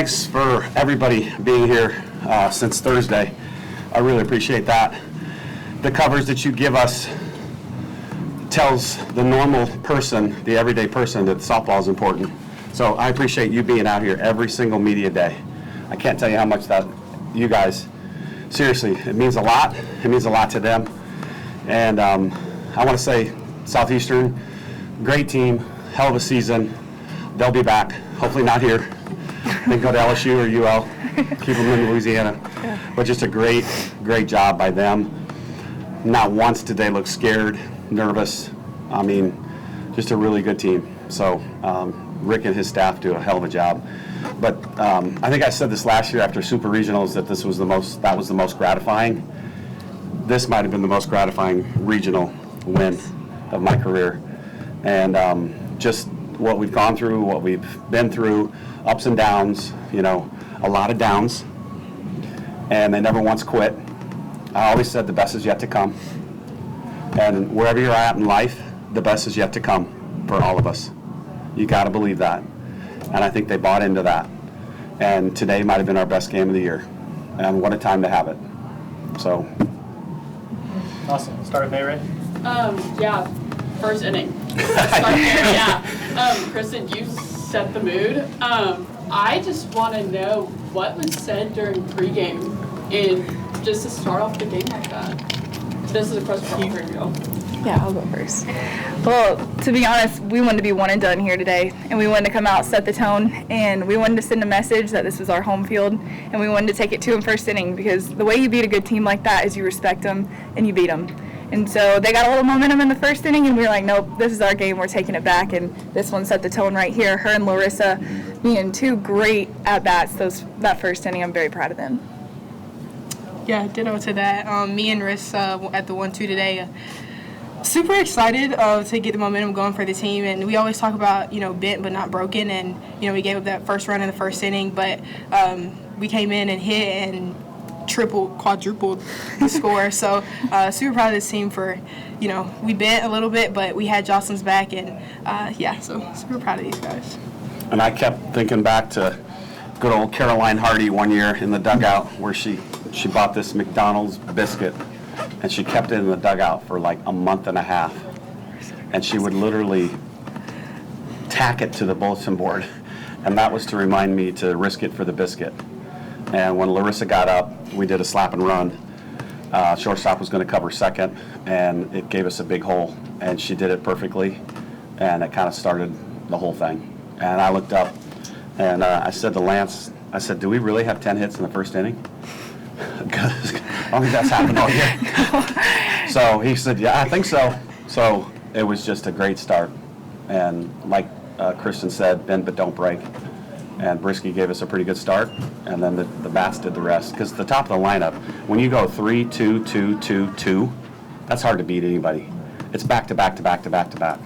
thanks for everybody being here since Thursday. I really appreciate that. The coverage that you give us tells the normal person, the everyday person, that softball is important. So I appreciate you being out here every single media day. I can't tell you how much that you guys, seriously, it means a lot. It means a lot to them. And I want to say Southeastern, great team, hell of a season. They'll be back, hopefully not here. They go to LSU or UL, keep them in Louisiana. But just a great, great job by them. Not once did they look scared, nervous. I mean, just a really good team. So Rick and his staff do a hell of a job. But I think I said this last year after Super Regionals that that was the most gratifying. This might have been the most gratifying regional win of my career. And just what we've gone through, what we've been through, ups and downs, a lot of downs. And they never once quit. I always said the best is yet to come. And wherever you're at in life, the best is yet to come for all of us. You got to believe that. And I think they bought into that. And today might have been our best game of the year. And what a time to have it. So. Awesome. Start with Mayray. Yeah, first inning. Start there, yeah. Kristen, you set the mood. I just want to know what was said during pregame and just to start off the game like that. This is a question for you. Yeah, I'll go first. Well, to be honest, we wanted to be one and done here today, and we wanted to come out, set the tone, and we wanted to send a message that this was our home field, and we wanted to take it to them first inning, because the way you beat a good team like that is you respect them and you beat them. And so they got a little momentum in the first inning, and we were like, nope, this is our game, we're taking it back, and this one set the tone right here. Her and Larissa being two great at-bats that first inning. I'm very proud of them. Yeah, ditto to that. Me and Riss at the 1-2 today, super excited to get the momentum going for the team. And we always talk about, bent but not broken. And, we gave up that first run in the first inning, but we came in and hit and quadrupled the score. So super proud of this team for, we bent a little bit, but we had Jocelyn's back. And, so super proud of these guys. And I kept thinking back to good old Caroline Hardy one year in the dugout where she bought this McDonald's biscuit and she kept it in the dugout for like a month and a half. And she would literally tack it to the bulletin board. And that was to remind me to risk it for the biscuit. And when Larissa got up, we did a slap and run. Shortstop was going to cover second, and it gave us a big hole. And she did it perfectly, and it kind of started the whole thing. And I looked up, and I said to Lance, do we really have 10 hits in the first inning? Because I don't think that's happened all year. So he said, yeah, I think so. So it was just a great start. And like Kristen said, bend but don't break. And Brisky gave us a pretty good start, and then the bats did the rest. Because the top of the lineup, when you go 3-2-2-2-2, that's hard to beat anybody. It's back to back to back to back to back.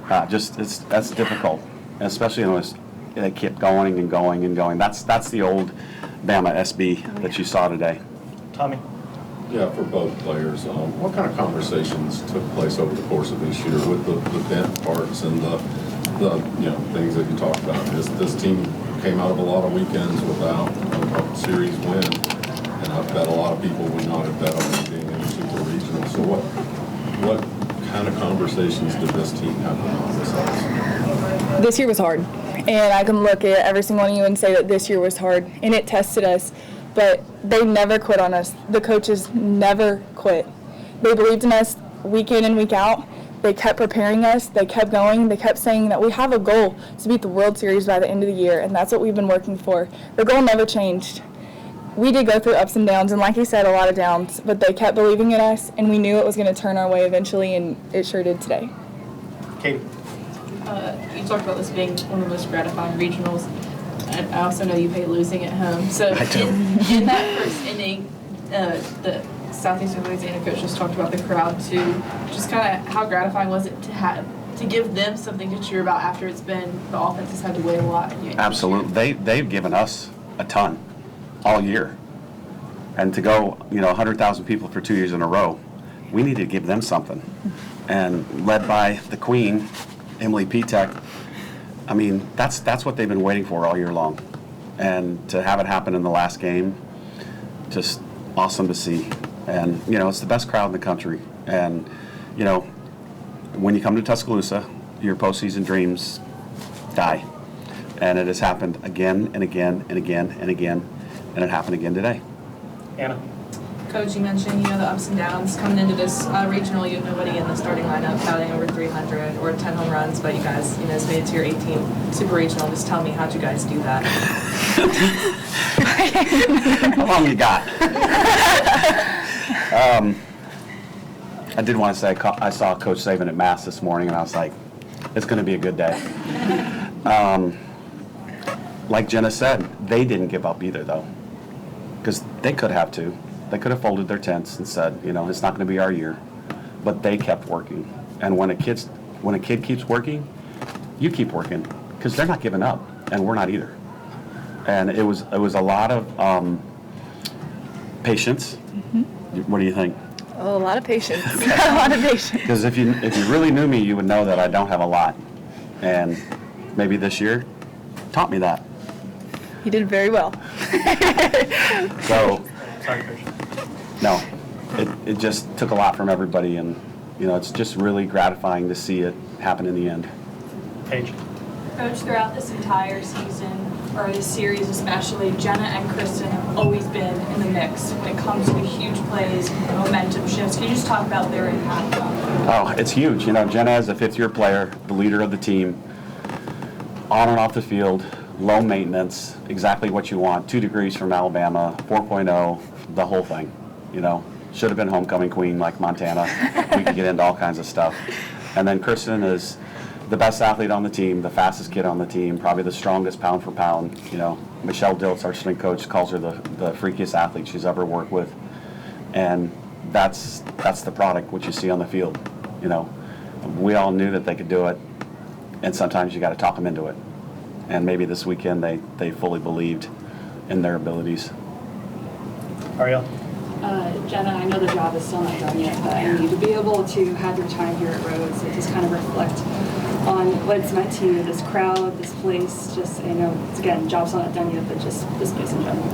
That's difficult, and especially when they kept going and going and going. That's the old Bama SB that you saw today. Tommy. Yeah, for both players, what kind of conversations took place over the course of this year with the bent parts and the things that you talked about? This team came out of a lot of weekends without a series win, and I bet a lot of people would not have bet on them being in the Super Regional. So what kind of conversations did this team have on this ice? This year was hard, and I can look at every single one of you and say that this year was hard, and it tested us, but they never quit on us. The coaches never quit. They believed in us week in and week out. They kept preparing us. They kept going. They kept saying that we have a goal to beat the World Series by the end of the year, and that's what we've been working for. The goal never changed. We did go through ups and downs, and like you said, a lot of downs, but they kept believing in us, and we knew it was going to turn our way eventually, and it sure did today. Katie. You talked about this being one of the most gratifying regionals, and I also know you hate losing at home. So in that first inning, the Southeastern Louisiana coach just talked about the crowd too. Just kind of how gratifying was it to give them something to cheer about after it's been the offense has had to wait a lot. Absolutely, they've given us a ton all year, and to go 100,000 people for 2 years in a row, we need to give them something. And led by the Queen, Emily Pitek, I mean that's what they've been waiting for all year long. And to have it happen in the last game, just awesome to see. And, it's the best crowd in the country. And, when you come to Tuscaloosa, your postseason dreams die. And it has happened again and again and again and again. And it happened again today. Anna? Coach, you mentioned, the ups and downs coming into this regional. You had nobody in the starting lineup batting over 300 or 10 home runs, but you guys, has made it to your 18th Super Regional. Just tell me, how'd you guys do that? How long you got? I did want to say I saw Coach Saban at Mass this morning, and I was like, it's going to be a good day. Like Jenna said, they didn't give up either, though, because they could have too. They could have folded their tents and said, it's not going to be our year, but they kept working. And when a kid keeps working, you keep working, because they're not giving up, and we're not either. And it was a lot of patience. Mm-hmm. What do you think? Oh, a lot of patience. A lot of patience. Because if you really knew me, you would know that I don't have a lot, and maybe this year taught me that. You did very well. Sorry, Coach. No, it just took a lot from everybody, and it's just really gratifying to see it happen in the end. Paige? Coach, throughout this entire season, or this series especially, Jenna and Kristen have always been in the mix when it comes to huge plays, momentum shifts. Can you just talk about their impact? Oh, it's huge. Jenna is a fifth-year player, the leader of the team, on and off the field, low maintenance, exactly what you want, 2 degrees from Alabama, 4.0, the whole thing. Should have been homecoming queen like Montana. We could get into all kinds of stuff. And then Kristen is the best athlete on the team, the fastest kid on the team, probably the strongest pound for pound. Michelle Diltz, our strength coach, calls her the freakiest athlete she's ever worked with. And that's the product, what you see on the field. We all knew that they could do it, and sometimes you got to talk them into it. And maybe this weekend they fully believed in their abilities. Ariel? Jenna, I know the job is still not done yet, but I need to be able to have your time here at Rhodes and just kind of reflect on what it's meant to you, this crowd, this place. Just, again, job's not done yet, but just this place in general.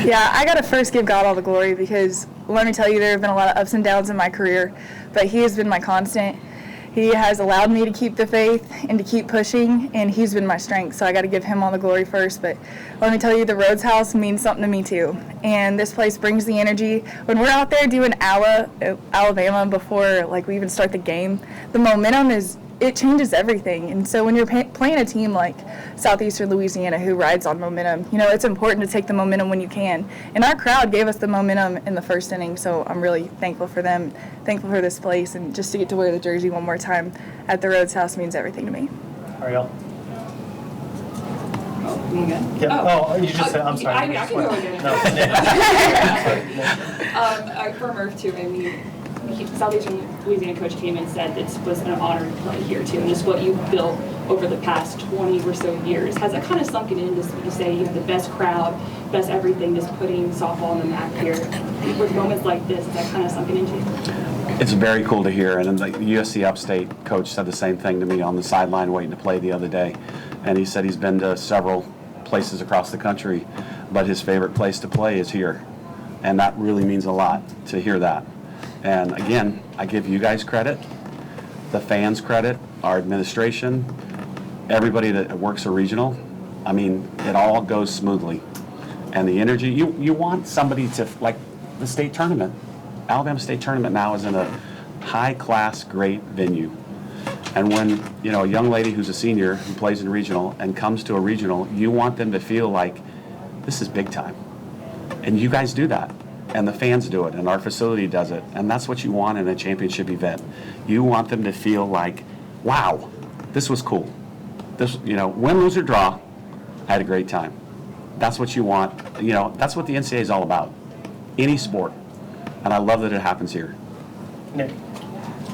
Yeah, I got to first give God all the glory, because let me tell you, there have been a lot of ups and downs in my career, but He has been my constant. He has allowed me to keep the faith and to keep pushing, and He's been my strength, so I got to give Him all the glory first. But let me tell you, the Rhodes House means something to me too, and this place brings the energy. When we're out there doing Alabama before we even start the game, the momentum it changes everything. And so when you're playing a team like Southeastern Louisiana who rides on momentum, it's important to take the momentum when you can. And our crowd gave us the momentum in the first inning, so I'm really thankful for them, thankful for this place, and just to get to wear the jersey one more time at the Rhodes House means everything to me. Ariel? Oh, you good? Yeah. Oh, you just said, I'm sorry. I can go again. No. For Murph, too, Southeastern Louisiana coach came and said it was an honor to play here, too, and just what you built over the past 20 or so years. Has that kind of sunk it in, just to say, the best crowd, best everything, just putting softball on the map here? With moments like this, has that kind of sunk it into you? It's very cool to hear, and then the USC Upstate coach said the same thing to me on the sideline waiting to play the other day, and he said he's been to several places across the country, but his favorite place to play is here, and that really means a lot to hear that. And again, I give you guys credit, the fans credit, our administration, everybody that works a regional. I mean, it all goes smoothly. And the energy, you want somebody to, like the state tournament. Alabama State Tournament now is in a high-class, great venue. And when, a young lady who's a senior who plays in regional and comes to a regional, you want them to feel like this is big time. And you guys do that. And the fans do it, and our facility does it. And that's what you want in a championship event. You want them to feel like, wow, this was cool. This, win, lose, or draw, I had a great time. That's what you want. That's what the NCAA is all about. Any sport. And I love that it happens here. Nick?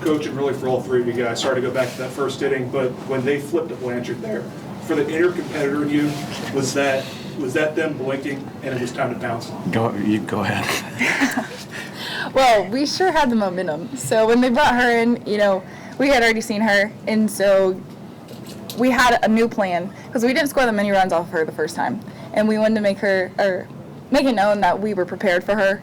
Coach, and really for all three of you guys, sorry to go back to that first inning, but when they flipped to Blanchard there, for the inner competitor in you, was that them blinking and it was time to pounce? Go ahead. Well, we sure had the momentum. So when they brought her in, we had already seen her, and so we had a new plan because we didn't score that many runs off of her the first time. and we wanted to make it known that we were prepared for her,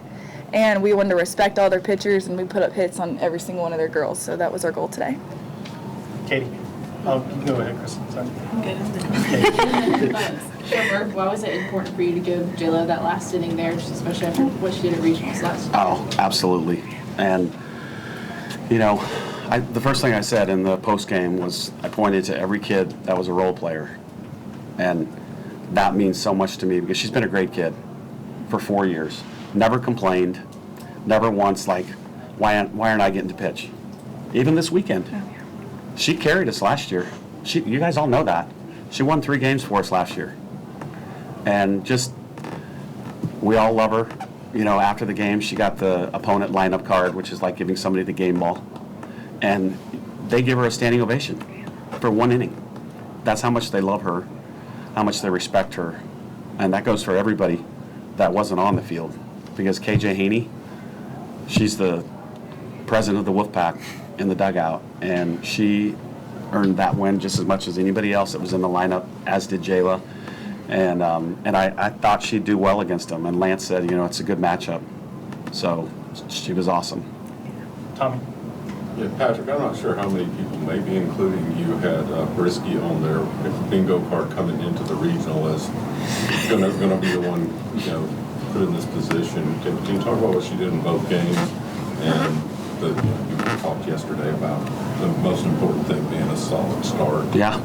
and we wanted to respect all their pitchers, and we put up hits on every single one of their girls. So that was our goal today. Katie. You can go ahead, Kristen. Sorry. Trevor, why was it important for you to give Jayla that last inning there, just especially after what she did at regionals last year? Oh, absolutely. And, you know, the first thing I said in the post game was I pointed to every kid that was a role player. And that means so much to me because she's been a great kid for 4 years. Never complained, never once like, why aren't I getting to pitch? Even this weekend. She carried us last year. You guys all know that. She won 3 games for us last year. And just, we all love her. You know, after the game, she got the opponent lineup card, which is like giving somebody the game ball. And they give her a standing ovation for 1 inning. That's how much they love her, how much they respect her. And that goes for everybody that wasn't on the field. Because KJ Haney, she's the president of the Wolfpack in the dugout, and she earned that win just as much as anybody else that was in the lineup, as did Jayla. And I thought she'd do well against them. And Lance said, you know, it's a good matchup. So she was awesome. Tommy. Yeah, Patrick, I'm not sure how many people, maybe including you, had Brisky on their bingo card coming into the regional as going to be the one, you know, put in this position. Can you talk about what she did in both games? And you talked yesterday about the most important thing being a solid start. Yeah.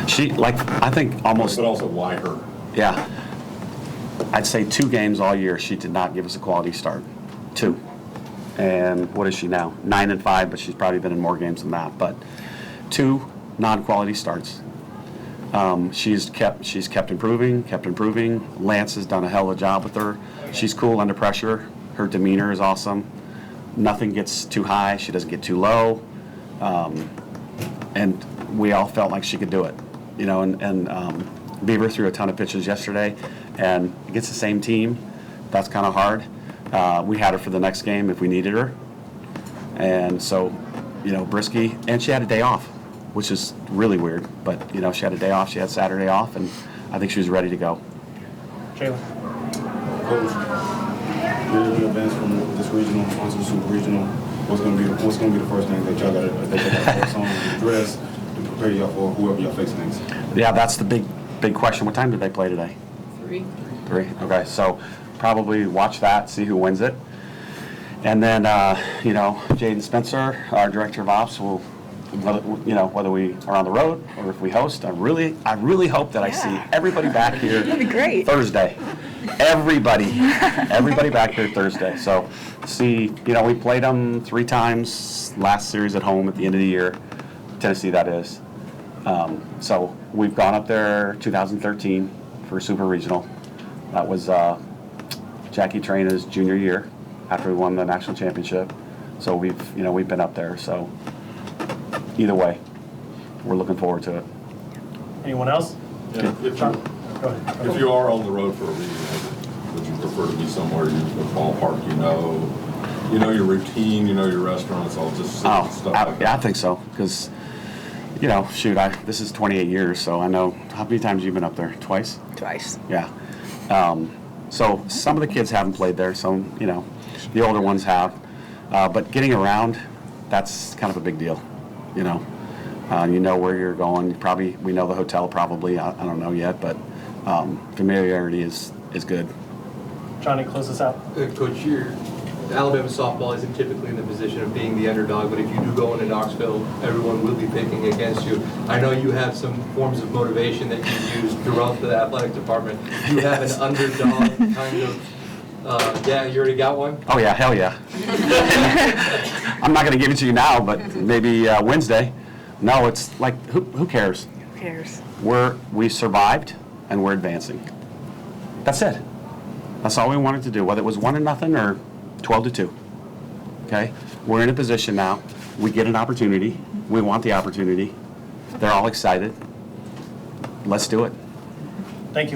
She, like, I think almost... But also why her? Yeah. I'd say 2 games all year she did not give us a quality start. 2. And what is she now? 9-5, but she's probably been in more games than that. But 2 non-quality starts. She's kept improving. Lance has done a hell of a job with her. She's cool under pressure. Her demeanor is awesome. Nothing gets too high. She doesn't get too low. And we all felt like she could do it. You know, and Beaver threw a ton of pitches yesterday, and against the same team, that's kind of hard. We had her for the next game if we needed her. And so, you know, Brisky, and she had a day off, which is really weird. But, you know, she had a day off. She had Saturday off, and I think she was ready to go. Jayla. Coach, you're in advance from this regional onto the super regional. What's going to be the first thing that y'all got to focus on and address to prepare y'all for whoever y'all facing next? Yeah, that's the big question. What time did they play today? 3. 3. Okay, so probably watch that, see who wins it. And then, you know, Jaden Spencer, our director of ops, will, you know, whether we are on the road or if we host, I really hope that I see everybody back here. That'd be great. Thursday. Everybody back here Thursday. So see, you know, we played them 3 times last series at home at the end of the year, Tennessee that is. So we've gone up there 2013 for Super Regional. That was Jackie Traina's junior year after we won the national championship. So we've been up there. So either way, we're looking forward to it. Anyone else? Yeah, Go ahead. if you are on the road for a regional, would you prefer to be somewhere, a ballpark, you know your routine, you know your restaurants, all just stuff like that? I think so, because, you know, shoot, this is 28 years, so I know. How many times have you been up there? Twice? Twice. Yeah. So some of the kids haven't played there, some, you know, the older ones have. But getting around, that's kind of a big deal, you know. You know where you're going. We know the hotel probably. I don't know yet, but familiarity is good. Johnny, close us out. Coach, Alabama softball isn't typically in the position of being the underdog, but if you do go into Knoxville, everyone will be picking against you. I know you have some forms of motivation that you use throughout the athletic department. Do you have an underdog kind of, yeah, you already got one? Oh, yeah, hell yeah. I'm not going to give it to you now, but maybe Wednesday. No, it's like, who cares? Who cares? We survived, and we're advancing. That's it. That's all we wanted to do, whether it was 1-0 or 12-2. Okay? We're in a position now. We get an opportunity. We want the opportunity. They're all excited. Let's do it.